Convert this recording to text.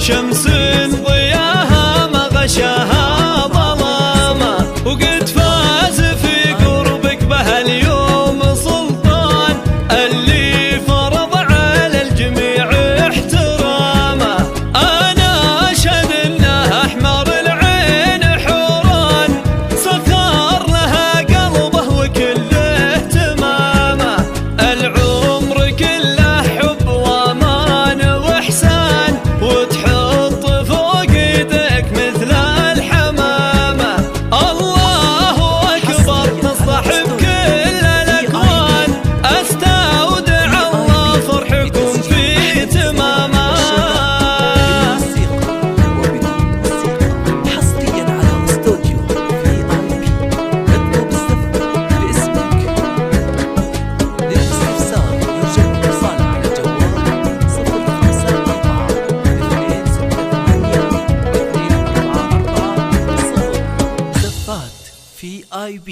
شمس ضياها ما غشاها ظلامة، وقد فاز في قربك بهاليوم سلطان اللي فرض على الجميع احترامه. انا اشهد انه احمر العين حوران سخر لها قلبه وكل اهتمامه. العمر كله حب وامان واحسان، وتحط فوق يدك مثل الحمامه. الله اكبر تصطحب كل الاكوان، استودع الله فرحكم في تمامه. حصريا على استوديو VIP. اطلب الزفة باسمك. للاستفسار يرجى الاتصال على جوال 054 268 244 0. زفات VIP.